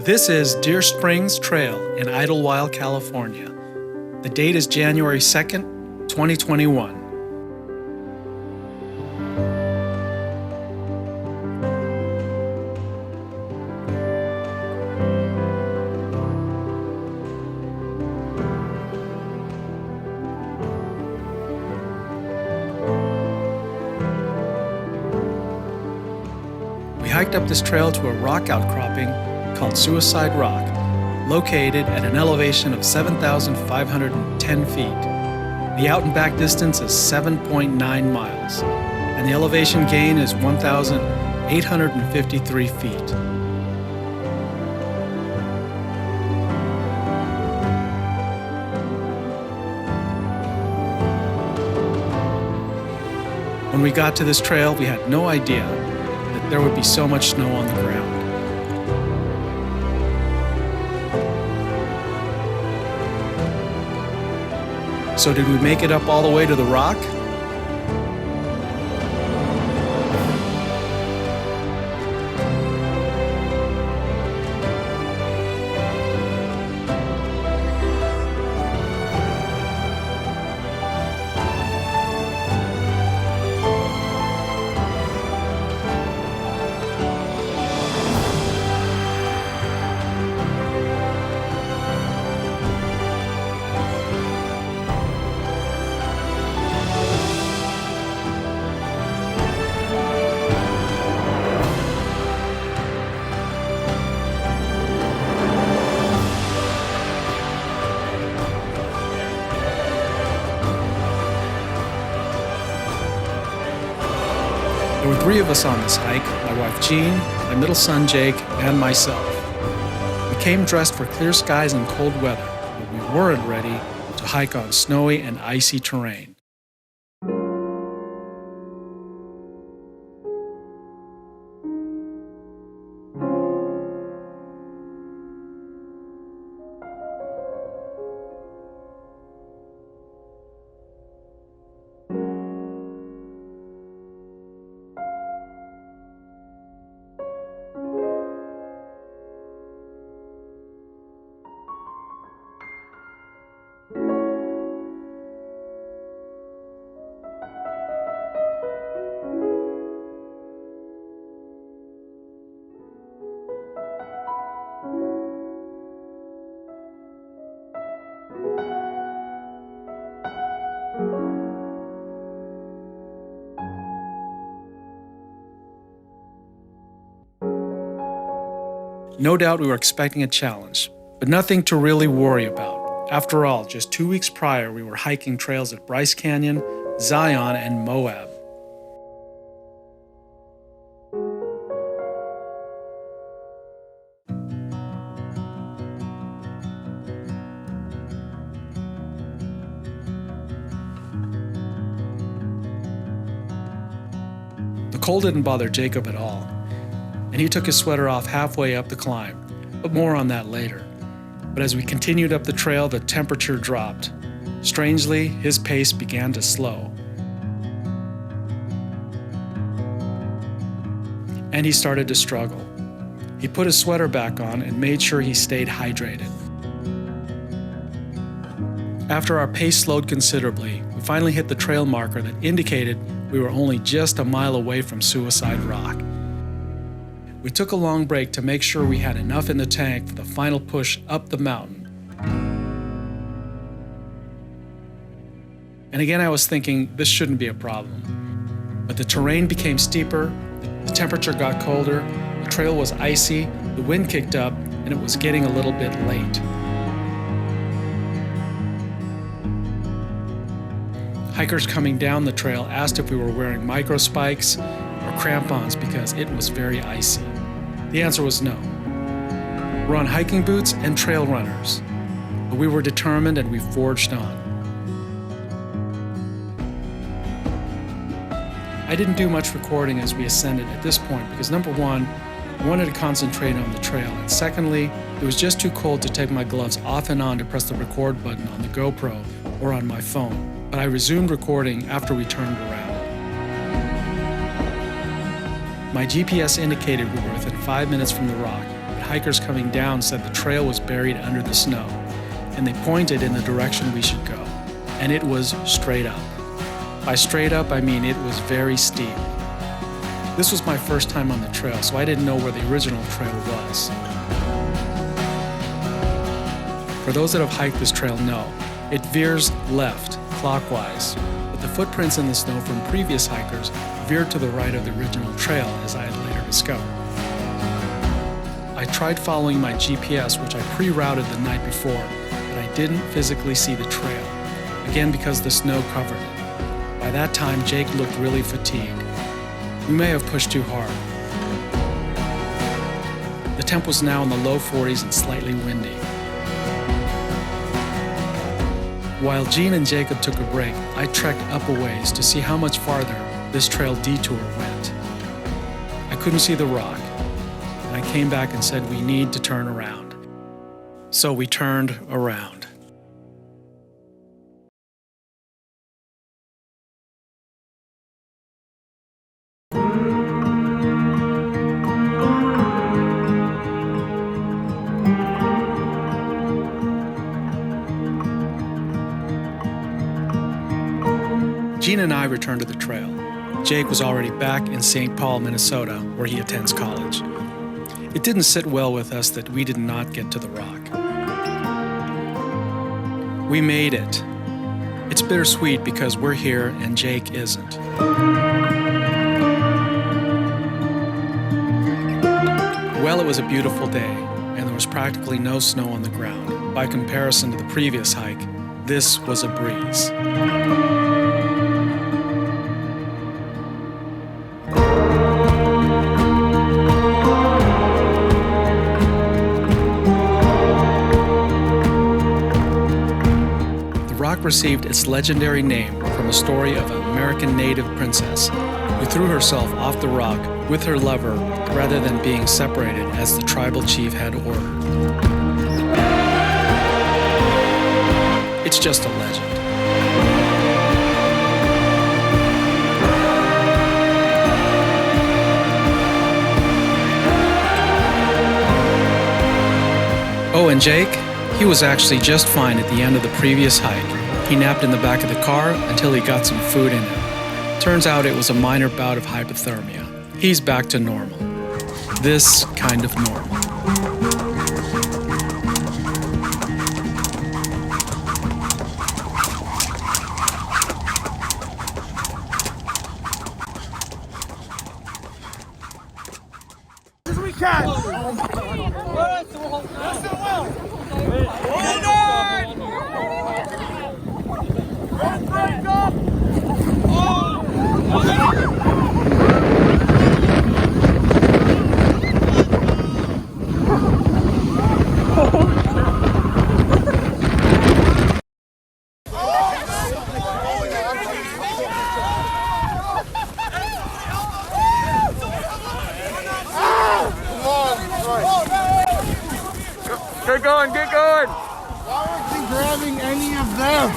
This is Deer Springs Trail in Idyllwild, California. The date is January 2nd, 2021. We hiked up this trail to a rock outcropping called Suicide Rock, located at an elevation of 7,510 feet. The out and back distance is 7.9 miles, and the elevation gain is 1,853 feet. When we got to this trail, we had no idea that there would be so much snow on the ground. So did we make it up all the way to the rock? There were 3 of us on this hike: my wife Jean, my middle son Jake, and myself. We came dressed for clear skies and cold weather, but we weren't ready to hike on snowy and icy terrain. No doubt we were expecting a challenge, but nothing to really worry about. After all, just 2 weeks prior, we were hiking trails at Bryce Canyon, Zion, and Moab. The cold didn't bother Jacob at all, and he took his sweater off halfway up the climb, but more on that later. But as we continued up the trail, the temperature dropped. Strangely, his pace began to slow. And he started to struggle. He put his sweater back on and made sure he stayed hydrated. After our pace slowed considerably, we finally hit the trail marker that indicated we were only just a mile away from Suicide Rock. We took a long break to make sure we had enough in the tank for the final push up the mountain. And again, I was thinking this shouldn't be a problem. But the terrain became steeper, the temperature got colder, the trail was icy, the wind kicked up, and it was getting a little bit late. Hikers coming down the trail asked if we were wearing micro spikes or crampons because it was very icy. The answer was no. We're on hiking boots and trail runners, but we were determined and we forged on. I didn't do much recording as we ascended at this point because number one, I wanted to concentrate on the trail, and secondly, it was just too cold to take my gloves off and on to press the record button on the GoPro or on my phone. But I resumed recording after we turned around. My GPS indicated we were within 5 minutes from the rock, but hikers coming down said the trail was buried under the snow, and they pointed in the direction we should go, and it was straight up. By straight up, I mean it was very steep. This was my first time on the trail, so I didn't know where the original trail was. For those that have hiked this trail know, it veers left, clockwise, but the footprints in the snow from previous hikers veered to the right of the original trail, as I had later discovered. I tried following my GPS, which I pre-routed the night before, but I didn't physically see the trail, again because the snow covered it. By that time, Jake looked really fatigued. We may have pushed too hard. The temp was now in the low 40s and slightly windy. While Gene and Jacob took a break, I trekked up a ways to see how much farther this trail detour went. I couldn't see the rock, and I came back and said we need to turn around. So we turned around. Gene and I returned to the trail. Jake was already back in St. Paul, Minnesota, where he attends college. It didn't sit well with us that we did not get to the rock. We made it. It's bittersweet because we're here and Jake isn't. Well, it was a beautiful day, and there was practically no snow on the ground. By comparison to the previous hike, this was a breeze. Received its legendary name from a story of an American native princess who threw herself off the rock with her lover rather than being separated as the tribal chief had ordered. It's just a legend. Oh, and Jake? He was actually just fine at the end of the previous hike. He napped in the back of the car until he got some food in him. Turns out it was a minor bout of hypothermia. He's back to normal. This kind of normal. As we can. Hold on! Don't break up! Get going, get going! Why aren't we grabbing any of them?